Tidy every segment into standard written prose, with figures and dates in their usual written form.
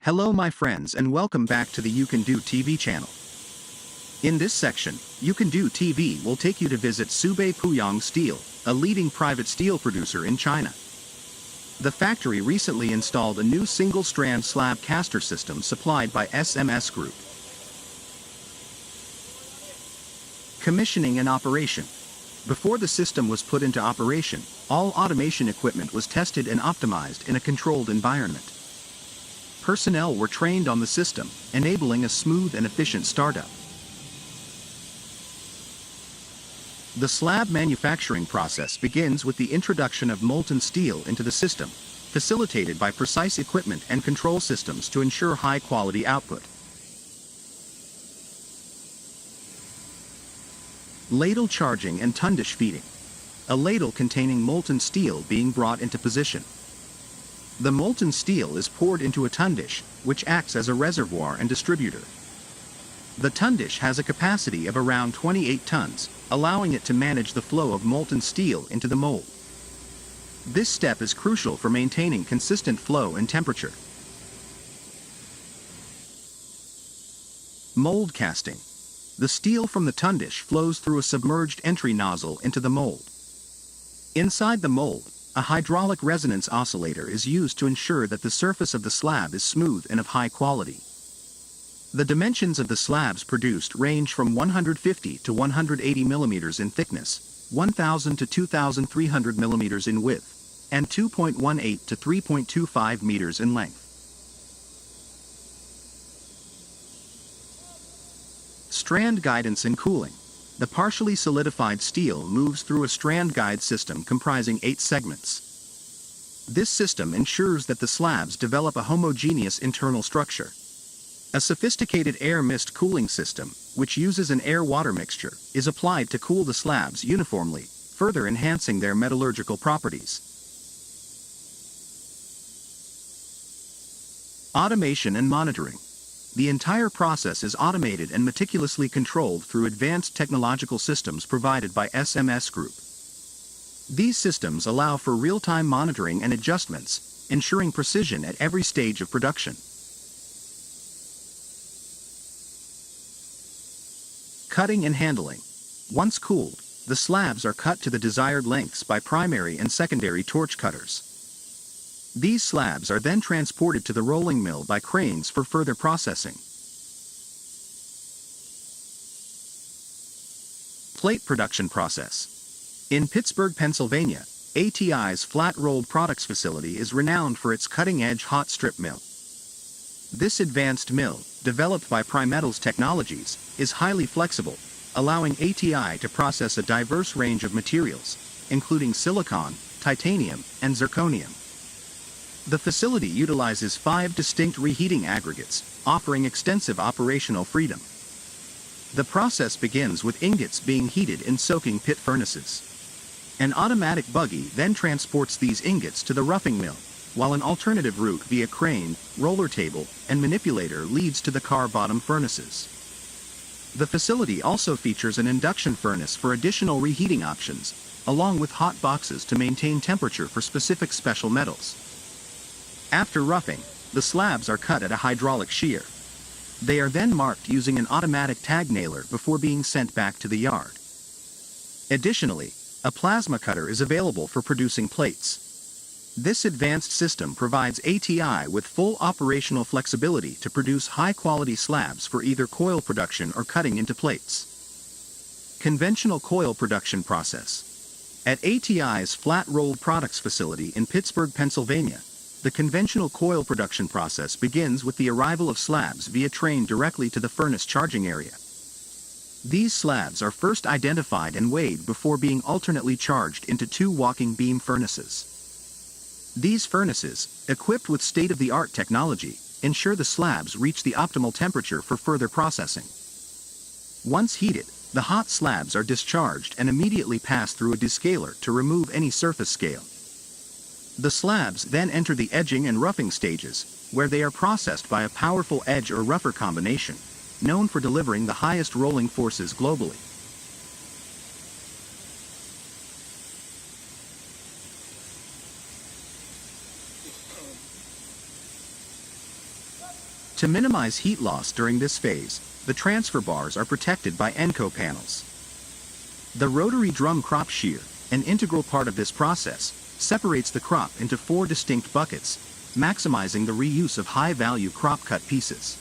Hello my friends and welcome back to the You Can Do TV channel. In this section, You Can Do TV will take you to visit Subei Puyang Steel, a leading private steel producer in China. The factory recently installed a new single-strand slab caster system supplied by SMS Group. Commissioning and operation. Before the system was put into operation, all automation equipment was tested and optimized in a controlled environment. Personnel were trained on the system, enabling a smooth and efficient startup. The slab manufacturing process begins with the introduction of molten steel into the system, facilitated by precise equipment and control systems to ensure high-quality output. Ladle charging and tundish feeding. A ladle containing molten steel being brought into position. The molten steel is poured into a tundish, which acts as a reservoir and distributor. The tundish has a capacity of around 28 tons, allowing it to manage the flow of molten steel into the mold. This step is crucial for maintaining consistent flow and temperature. Mold casting. The steel from the tundish flows through a submerged entry nozzle into the mold. Inside the mold, a hydraulic resonance oscillator is used to ensure that the surface of the slab is smooth and of high quality. The dimensions of the slabs produced range from 150 to 180 millimeters in thickness, 1,000 to 2,300 millimeters in width, and 2.18 to 3.25 meters in length. Strand guidance and cooling. The partially solidified steel moves through a strand guide system comprising 8 segments. This system ensures that the slabs develop a homogeneous internal structure. A sophisticated air mist cooling system, which uses an air-water mixture, is applied to cool the slabs uniformly, further enhancing their metallurgical properties. Automation and monitoring. The entire process is automated and meticulously controlled through advanced technological systems provided by SMS Group. These systems allow for real-time monitoring and adjustments, ensuring precision at every stage of production. Cutting and handling. Once cooled, the slabs are cut to the desired lengths by primary and secondary torch cutters. These slabs are then transported to the rolling mill by cranes for further processing. Plate production process. In Pittsburgh, Pennsylvania, ATI's flat-rolled products facility is renowned for its cutting-edge hot strip mill. This advanced mill, developed by Primetals Technologies, is highly flexible, allowing ATI to process a diverse range of materials, including silicon, titanium, and zirconium. The facility utilizes 5 distinct reheating aggregates, offering extensive operational freedom. The process begins with ingots being heated in soaking pit furnaces. An automatic buggy then transports these ingots to the roughing mill, while an alternative route via crane, roller table, and manipulator leads to the car bottom furnaces. The facility also features an induction furnace for additional reheating options, along with hot boxes to maintain temperature for specific special metals. After roughing, the slabs are cut at a hydraulic shear. They are then marked using an automatic tag nailer before being sent back to the yard. Additionally, a plasma cutter is available for producing plates. This advanced system provides ATI with full operational flexibility to produce high-quality slabs for either coil production or cutting into plates. Conventional coil production process. At ATI's flat-rolled products facility in Pittsburgh, Pennsylvania, the conventional coil production process begins with the arrival of slabs via train directly to the furnace charging area. These slabs are first identified and weighed before being alternately charged into 2 walking beam furnaces. These furnaces, equipped with state-of-the-art technology, ensure the slabs reach the optimal temperature for further processing. Once heated, the hot slabs are discharged and immediately pass through a descaler to remove any surface scale. The slabs then enter the edging and roughing stages, where they are processed by a powerful edge or rougher combination, known for delivering the highest rolling forces globally. To minimize heat loss during this phase, the transfer bars are protected by Enco panels. The rotary drum crop shear, an integral part of this process, separates the crop into 4 distinct buckets, maximizing the reuse of high-value crop cut pieces.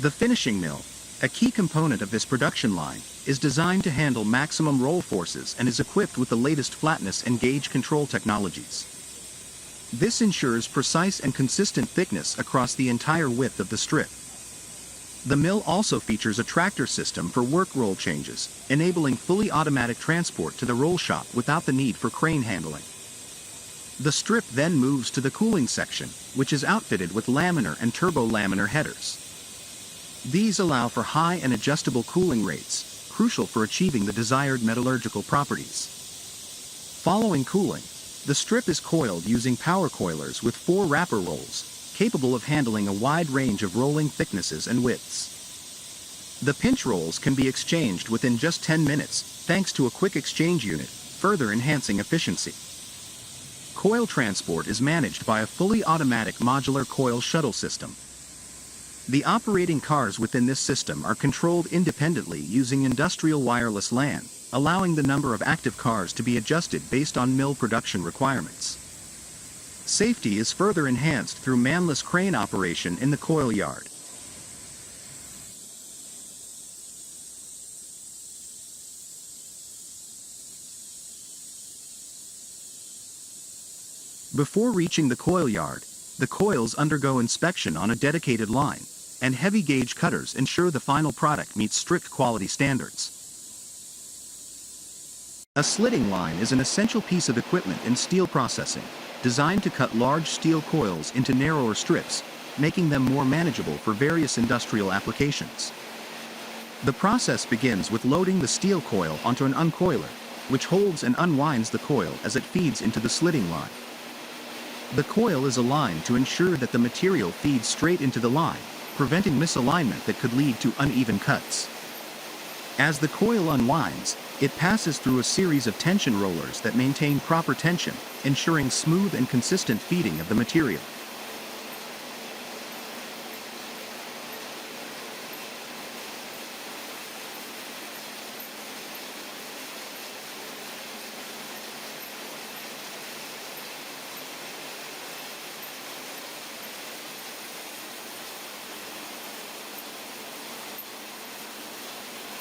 The finishing mill, a key component of this production line, is designed to handle maximum roll forces and is equipped with the latest flatness and gauge control technologies. This ensures precise and consistent thickness across the entire width of the strip. The mill also features a tractor system for work roll changes, enabling fully automatic transport to the roll shop without the need for crane handling. The strip then moves to the cooling section, which is outfitted with laminar and turbo-laminar headers. These allow for high and adjustable cooling rates, crucial for achieving the desired metallurgical properties. Following cooling, the strip is coiled using power coilers with 4 wrapper rolls, capable of handling a wide range of rolling thicknesses and widths. The pinch rolls can be exchanged within just 10 minutes, thanks to a quick exchange unit, further enhancing efficiency. Coil transport is managed by a fully automatic modular coil shuttle system. The operating cars within this system are controlled independently using industrial wireless LAN, allowing the number of active cars to be adjusted based on mill production requirements. Safety is further enhanced through manless crane operation in the coil yard. Before reaching the coil yard, the coils undergo inspection on a dedicated line, and heavy gauge cutters ensure the final product meets strict quality standards. A slitting line is an essential piece of equipment in steel processing, designed to cut large steel coils into narrower strips, making them more manageable for various industrial applications. The process begins with loading the steel coil onto an uncoiler, which holds and unwinds the coil as it feeds into the slitting line. The coil is aligned to ensure that the material feeds straight into the line, preventing misalignment that could lead to uneven cuts. As the coil unwinds, it passes through a series of tension rollers that maintain proper tension, ensuring smooth and consistent feeding of the material.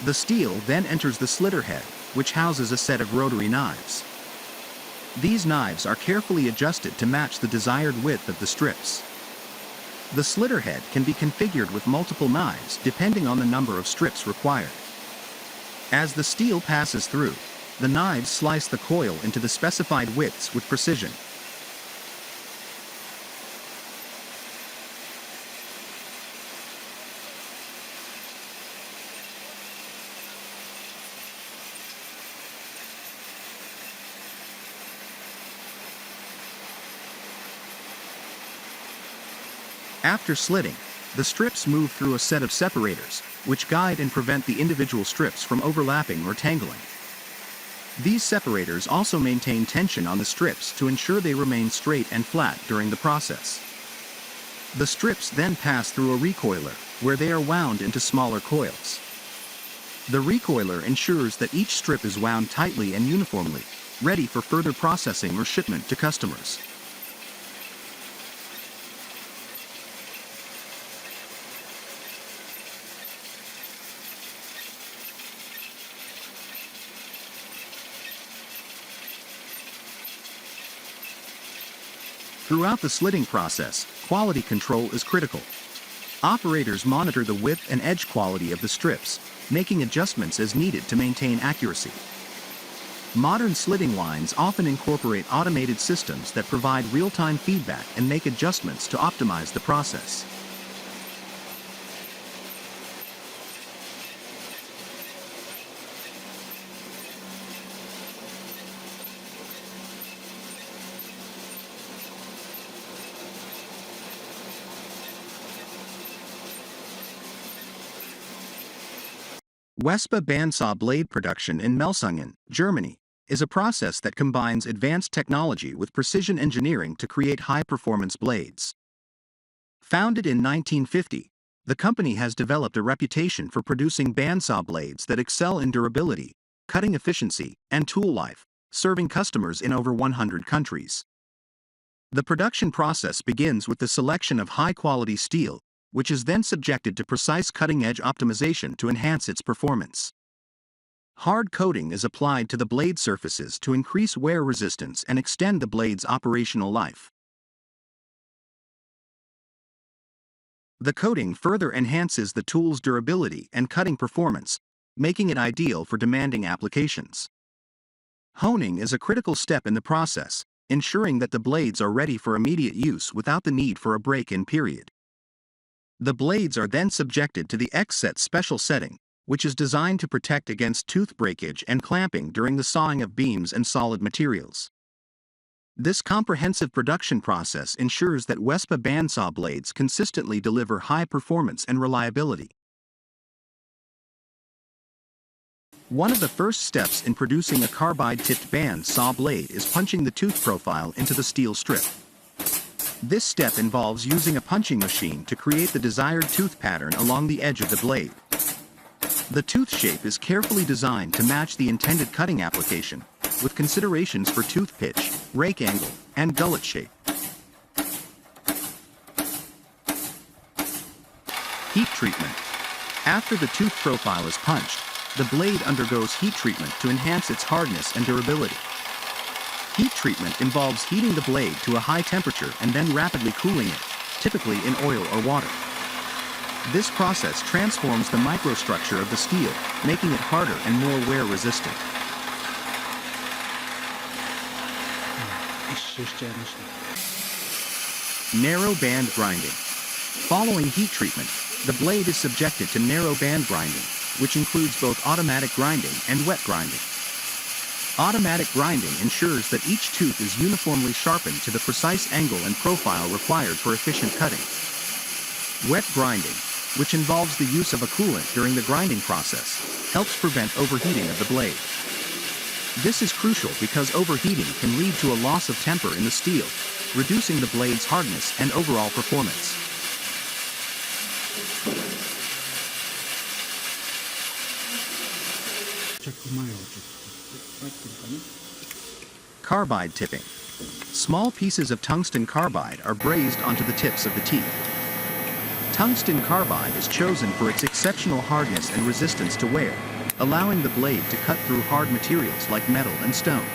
The steel then enters the slitter head, which houses a set of rotary knives. These knives are carefully adjusted to match the desired width of the strips. The slitter head can be configured with multiple knives depending on the number of strips required. As the steel passes through, the knives slice the coil into the specified widths with precision. After slitting, the strips move through a set of separators, which guide and prevent the individual strips from overlapping or tangling. These separators also maintain tension on the strips to ensure they remain straight and flat during the process. The strips then pass through a recoiler, where they are wound into smaller coils. The recoiler ensures that each strip is wound tightly and uniformly, ready for further processing or shipment to customers. Throughout the slitting process, quality control is critical. Operators monitor the width and edge quality of the strips, making adjustments as needed to maintain accuracy. Modern slitting lines often incorporate automated systems that provide real-time feedback and make adjustments to optimize the process. Wespa bandsaw blade production in Melsungen, Germany, is a process that combines advanced technology with precision engineering to create high-performance blades. Founded in 1950, the company has developed a reputation for producing bandsaw blades that excel in durability, cutting efficiency, and tool life, serving customers in over 100 countries. The production process begins with the selection of high-quality steel, which is then subjected to precise cutting-edge optimization to enhance its performance. Hard coating is applied to the blade surfaces to increase wear resistance and extend the blade's operational life. The coating further enhances the tool's durability and cutting performance, making it ideal for demanding applications. Honing is a critical step in the process, ensuring that the blades are ready for immediate use without the need for a break-in period. The blades are then subjected to the X-set special setting, which is designed to protect against tooth breakage and clamping during the sawing of beams and solid materials. This comprehensive production process ensures that Wespa bandsaw blades consistently deliver high performance and reliability. One of the first steps in producing a carbide-tipped bandsaw blade is punching the tooth profile into the steel strip. This step involves using a punching machine to create the desired tooth pattern along the edge of the blade. The tooth shape is carefully designed to match the intended cutting application, with considerations for tooth pitch, rake angle, and gullet shape. Heat treatment. After the tooth profile is punched, the blade undergoes heat treatment to enhance its hardness and durability. Heat treatment involves heating the blade to a high temperature and then rapidly cooling it, typically in oil or water. This process transforms the microstructure of the steel, making it harder and more wear-resistant. Narrow band grinding. Following heat treatment, the blade is subjected to narrow band grinding, which includes both automatic grinding and wet grinding. Automatic grinding ensures that each tooth is uniformly sharpened to the precise angle and profile required for efficient cutting. Wet grinding, which involves the use of a coolant during the grinding process, helps prevent overheating of the blade. This is crucial because overheating can lead to a loss of temper in the steel, reducing the blade's hardness and overall performance. Carbide tipping. Small pieces of tungsten carbide are brazed onto the tips of the teeth. Tungsten carbide is chosen for its exceptional hardness and resistance to wear, allowing the blade to cut through hard materials like metal and stone.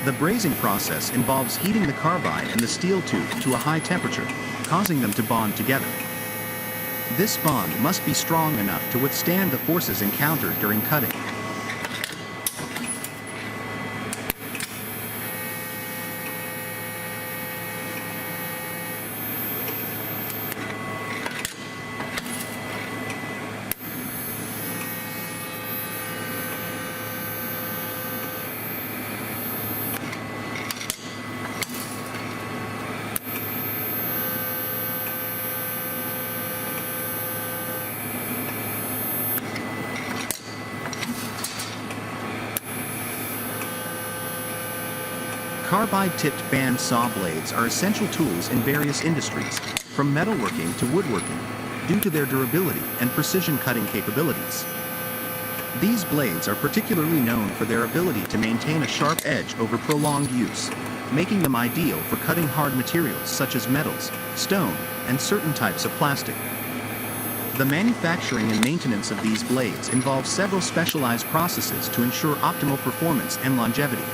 The brazing process involves heating the carbide and the steel tooth to a high temperature, causing them to bond together. This bond must be strong enough to withstand the forces encountered during cutting. Carbide-tipped bandsaw blades are essential tools in various industries, from metalworking to woodworking, due to their durability and precision cutting capabilities. These blades are particularly known for their ability to maintain a sharp edge over prolonged use, making them ideal for cutting hard materials such as metals, stone, and certain types of plastic. The manufacturing and maintenance of these blades involves several specialized processes to ensure optimal performance and longevity.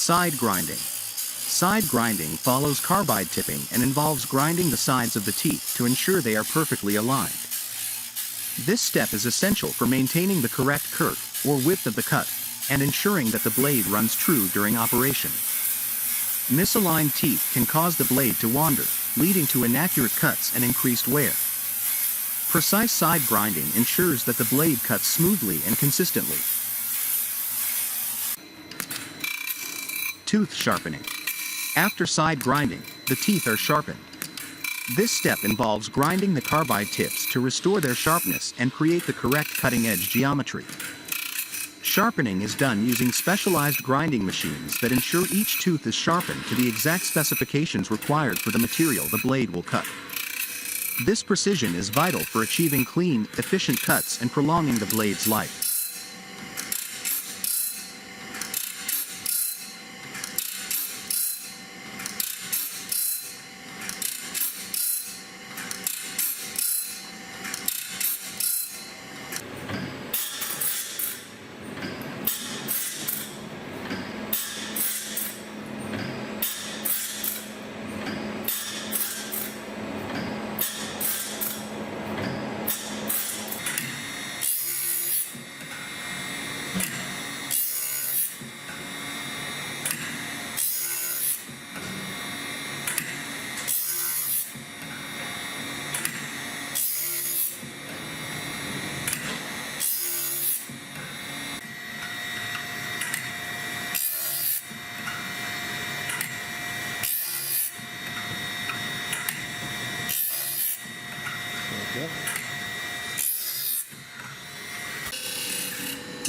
Side grinding. Side grinding follows carbide tipping and involves grinding the sides of the teeth to ensure they are perfectly aligned. This step is essential for maintaining the correct curve, or width of the cut, and ensuring that the blade runs true during operation. Misaligned teeth can cause the blade to wander, leading to inaccurate cuts and increased wear. Precise side grinding ensures that the blade cuts smoothly and consistently. Tooth sharpening. After side grinding, the teeth are sharpened. This step involves grinding the carbide tips to restore their sharpness and create the correct cutting-edge geometry. Sharpening is done using specialized grinding machines that ensure each tooth is sharpened to the exact specifications required for the material the blade will cut. This precision is vital for achieving clean, efficient cuts and prolonging the blade's life.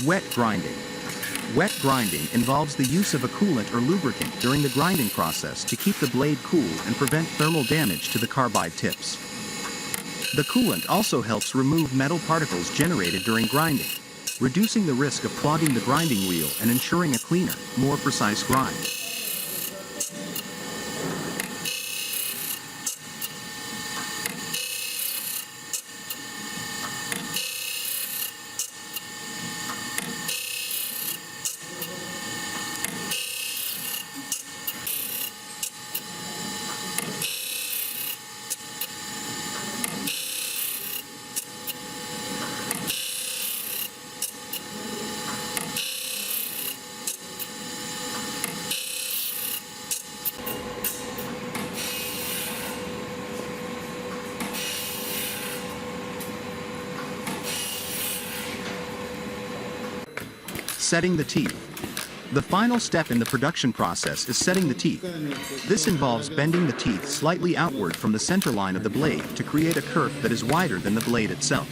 Wet grinding. Wet grinding involves the use of a coolant or lubricant during the grinding process to keep the blade cool and prevent thermal damage to the carbide tips. The coolant also helps remove metal particles generated during grinding, reducing the risk of clogging the grinding wheel and ensuring a cleaner, more precise grind. Setting the teeth. The final step in the production process is setting the teeth. This involves bending the teeth slightly outward from the center line of the blade to create a kerf that is wider than the blade itself.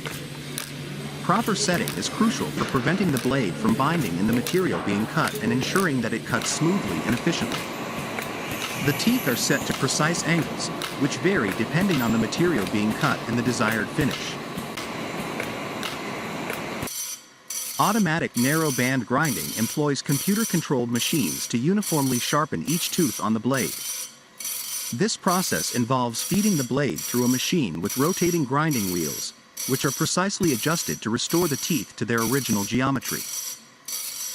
Proper setting is crucial for preventing the blade from binding in the material being cut and ensuring that it cuts smoothly and efficiently. The teeth are set to precise angles, which vary depending on the material being cut and the desired finish. Automatic narrow band grinding employs computer-controlled machines to uniformly sharpen each tooth on the blade. This process involves feeding the blade through a machine with rotating grinding wheels, which are precisely adjusted to restore the teeth to their original geometry.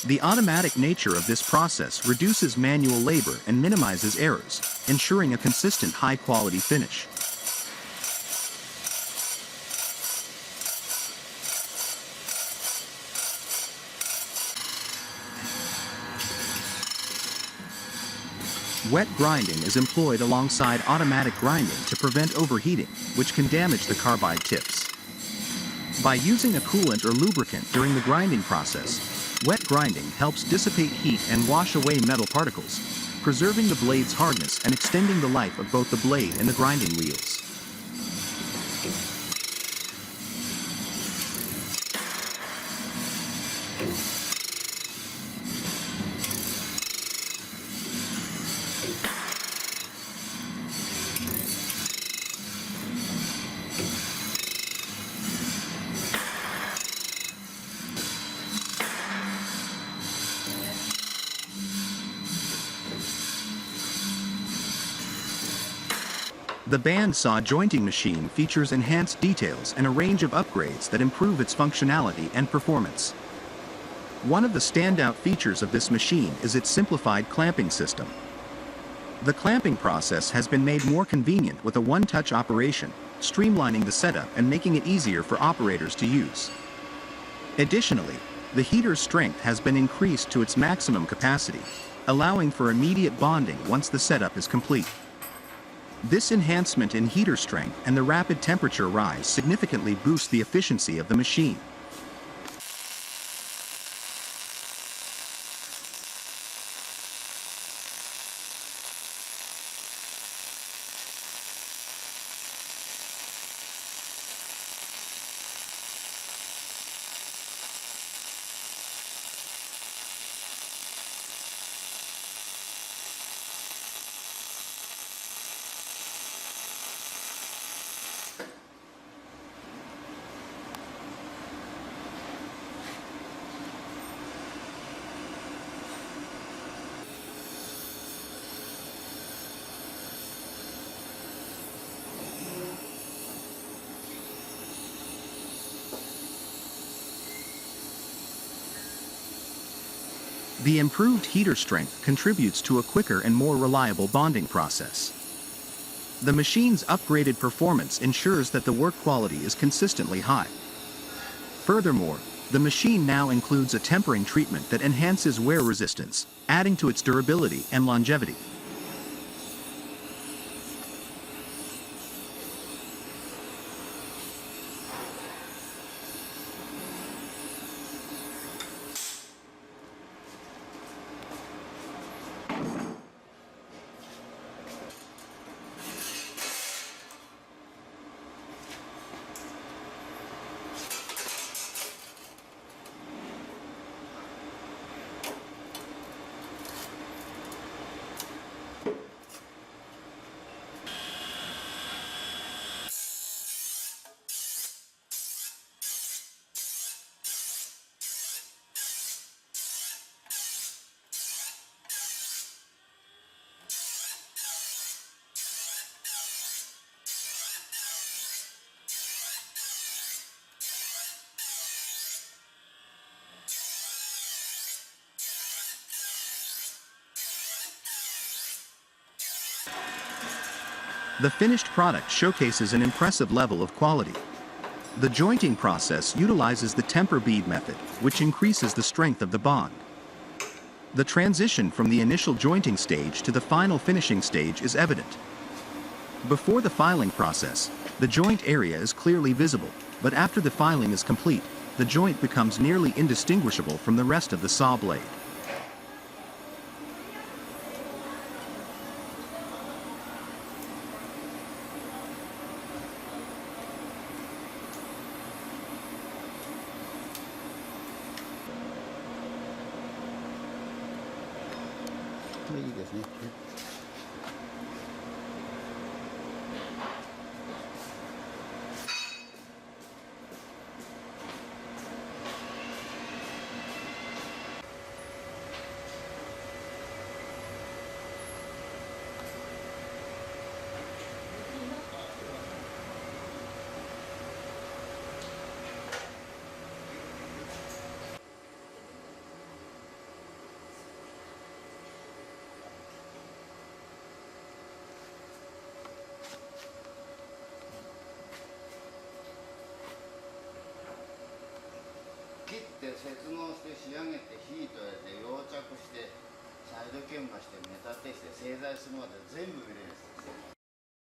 The automatic nature of this process reduces manual labor and minimizes errors, ensuring a consistent high-quality finish. Wet grinding is employed alongside automatic grinding to prevent overheating, which can damage the carbide tips. By using a coolant or lubricant during the grinding process, wet grinding helps dissipate heat and wash away metal particles, preserving the blade's hardness and extending the life of both the blade and the grinding wheels. The Bandsaw jointing machine features enhanced details and a range of upgrades that improve its functionality and performance. One of the standout features of this machine is its simplified clamping system. The clamping process has been made more convenient with a one-touch operation, streamlining the setup and making it easier for operators to use. Additionally, the heater's strength has been increased to its maximum capacity, allowing for immediate bonding once the setup is complete. This enhancement in heater strength and the rapid temperature rise significantly boost the efficiency of the machine. The improved heater strength contributes to a quicker and more reliable bonding process. The machine's upgraded performance ensures that the work quality is consistently high. Furthermore, the machine now includes a tempering treatment that enhances wear resistance, adding to its durability and longevity. The finished product showcases an impressive level of quality. The jointing process utilizes the temper bead method, which increases the strength of the bond. The transition from the initial jointing stage to the final finishing stage is evident. Before the filing process, the joint area is clearly visible, but after the filing is complete, the joint becomes nearly indistinguishable from the rest of the saw blade.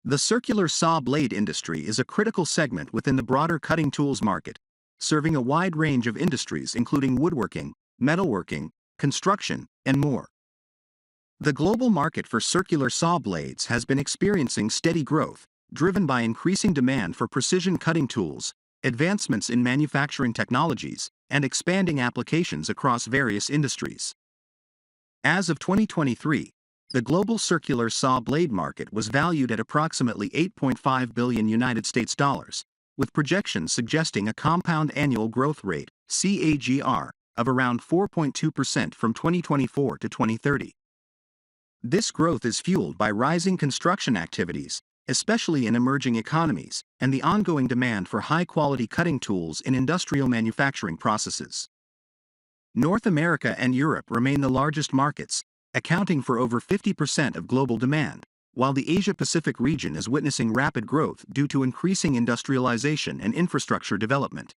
The circular saw blade industry is a critical segment within the broader cutting tools market, serving a wide range of industries including woodworking, metalworking, construction, and more. The global market for circular saw blades has been experiencing steady growth, driven by increasing demand for precision cutting tools, advancements in manufacturing technologies, and expanding applications across various industries. As of 2023, the global circular saw blade market was valued at approximately $8.5 billion United States dollars, with projections suggesting a compound annual growth rate (CAGR) of around 4.2% from 2024 to 2030. This growth is fueled by rising construction activities, especially in emerging economies, and the ongoing demand for high-quality cutting tools in industrial manufacturing processes. North America and Europe remain the largest markets, accounting for over 50% of global demand, while the Asia-Pacific region is witnessing rapid growth due to increasing industrialization and infrastructure development.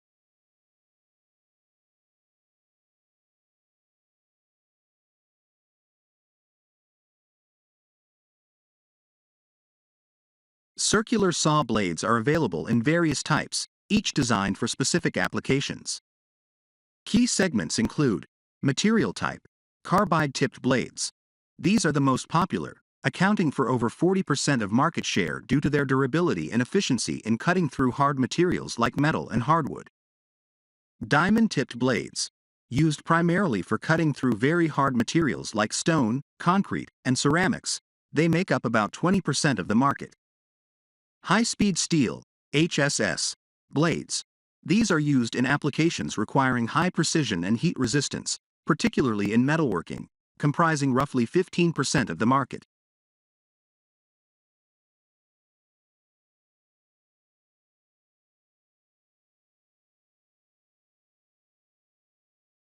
Circular saw blades are available in various types, each designed for specific applications. Key segments include material type, carbide-tipped blades. These are the most popular, accounting for over 40% of market share due to their durability and efficiency in cutting through hard materials like metal and hardwood. Diamond-tipped blades, used primarily for cutting through very hard materials like stone, concrete, and ceramics, they make up about 20% of the market. High-speed steel, HSS, blades. These are used in applications requiring high precision and heat resistance, particularly in metalworking, comprising roughly 15% of the market.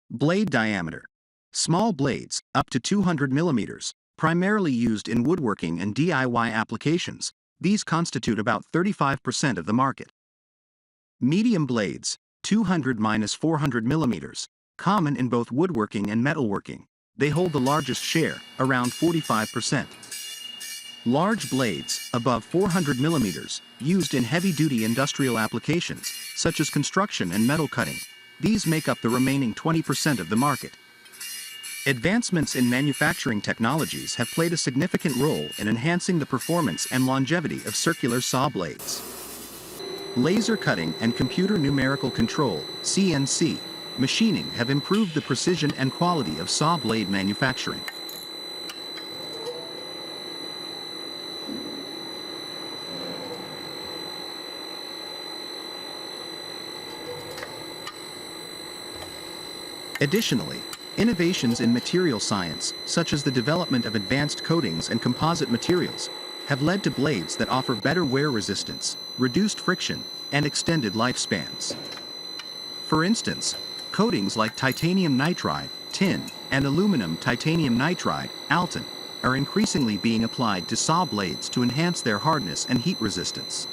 Blade diameter. Small blades, up to 200 millimeters, primarily used in woodworking and DIY applications. These constitute about 35% of the market. Medium blades, 200–400 millimeters, common in both woodworking and metalworking. They hold the largest share, around 45%. Large blades, above 400 millimeters, used in heavy-duty industrial applications, such as construction and metal cutting. These make up the remaining 20% of the market. Advancements in manufacturing technologies have played a significant role in enhancing the performance and longevity of circular saw blades. Laser cutting and computer numerical control, CNC, machining have improved the precision and quality of saw blade manufacturing. Additionally, innovations in material science, such as the development of advanced coatings and composite materials, have led to blades that offer better wear resistance, reduced friction, and extended lifespans. For instance, coatings like titanium nitride, tin, and aluminum titanium nitride, altin, are increasingly being applied to saw blades to enhance their hardness and heat resistance.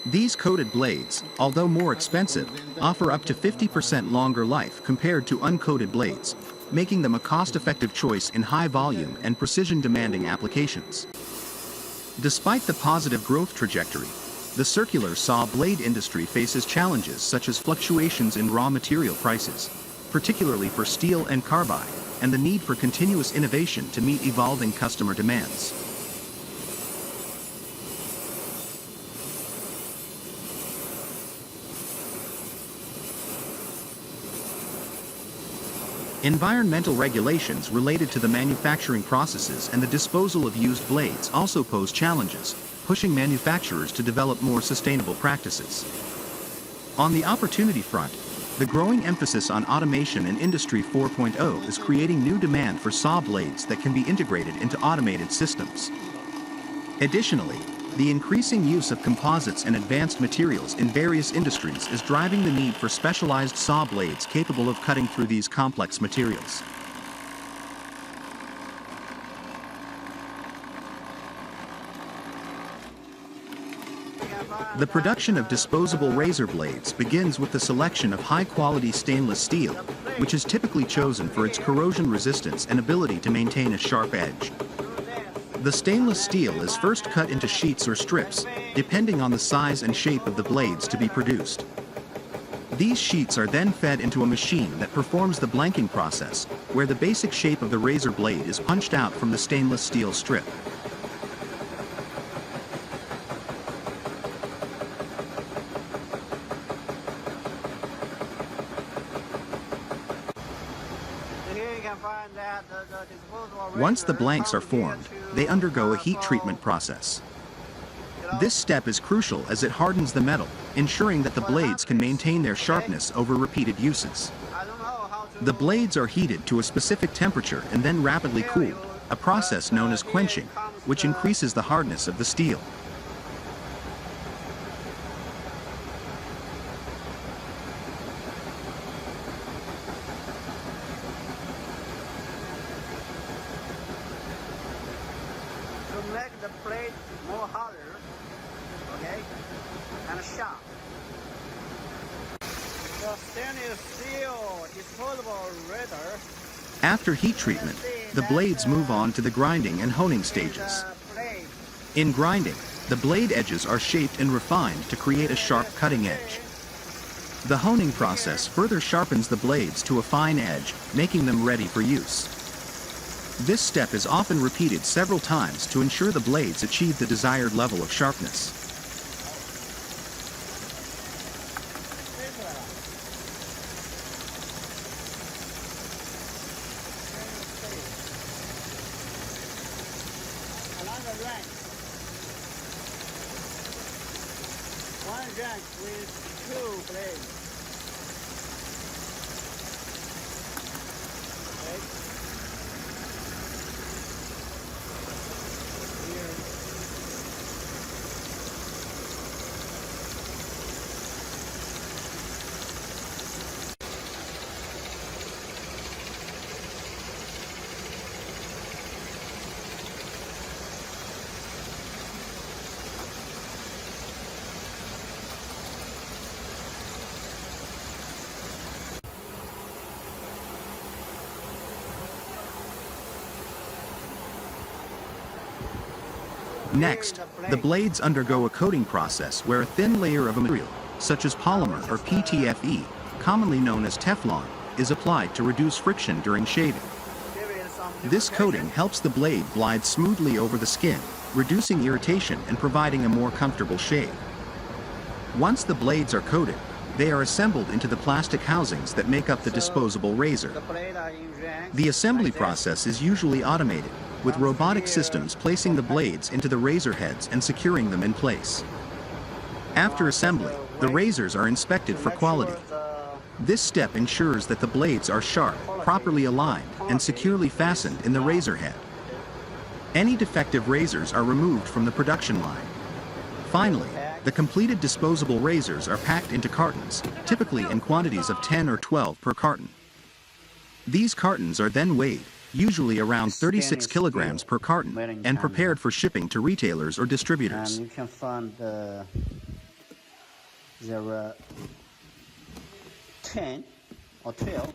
These coated blades, although more expensive, offer up to 50% longer life compared to uncoated blades, making them a cost-effective choice in high-volume and precision-demanding applications. Despite the positive growth trajectory, the circular saw blade industry faces challenges such as fluctuations in raw material prices, particularly for steel and carbide, and the need for continuous innovation to meet evolving customer demands. Environmental regulations related to the manufacturing processes and the disposal of used blades also pose challenges, pushing manufacturers to develop more sustainable practices. On the opportunity front, the growing emphasis on automation in Industry 4.0 is creating new demand for saw blades that can be integrated into automated systems. Additionally, the increasing use of composites and advanced materials in various industries is driving the need for specialized saw blades capable of cutting through these complex materials. The production of disposable razor blades begins with the selection of high-quality stainless steel, which is typically chosen for its corrosion resistance and ability to maintain a sharp edge. The stainless steel is first cut into sheets or strips, depending on the size and shape of the blades to be produced. These sheets are then fed into a machine that performs the blanking process, where the basic shape of the razor blade is punched out from the stainless steel strip. Once the blanks are formed, they undergo a heat treatment process. This step is crucial as it hardens the metal, ensuring that the blades can maintain their sharpness over repeated uses. The blades are heated to a specific temperature and then rapidly cooled, a process known as quenching, which increases the hardness of the steel. make the blade more harder, okay, and sharp. The stainless steel disposable razor. After heat treatment, the blades move on to the grinding and honing stages. In grinding, the blade edges are shaped and refined to create a sharp cutting edge. The honing process further sharpens the blades to a fine edge, making them ready for use. This step is often repeated several times to ensure the blades achieve the desired level of sharpness. Another rank. One rank with 2 blades. Okay. Here. Next, the blades undergo a coating process where a thin layer of a material, such as polymer or PTFE, commonly known as Teflon, is applied to reduce friction during shaving. This coating helps the blade glide smoothly over the skin, reducing irritation and providing a more comfortable shave. Once the blades are coated, they are assembled into the plastic housings that make up the disposable razor. The assembly process is usually automated, with robotic systems placing the blades into the razor heads and securing them in place. After assembly, the razors are inspected for quality. This step ensures that the blades are sharp, properly aligned, and securely fastened in the razor head. Any defective razors are removed from the production line. Finally, the completed disposable razors are packed into cartons, typically in quantities of 10 or 12 per carton. These cartons are then weighed, usually around 36 kilograms per carton, and prepared for shipping to retailers or distributors. You can find there are 10 or 12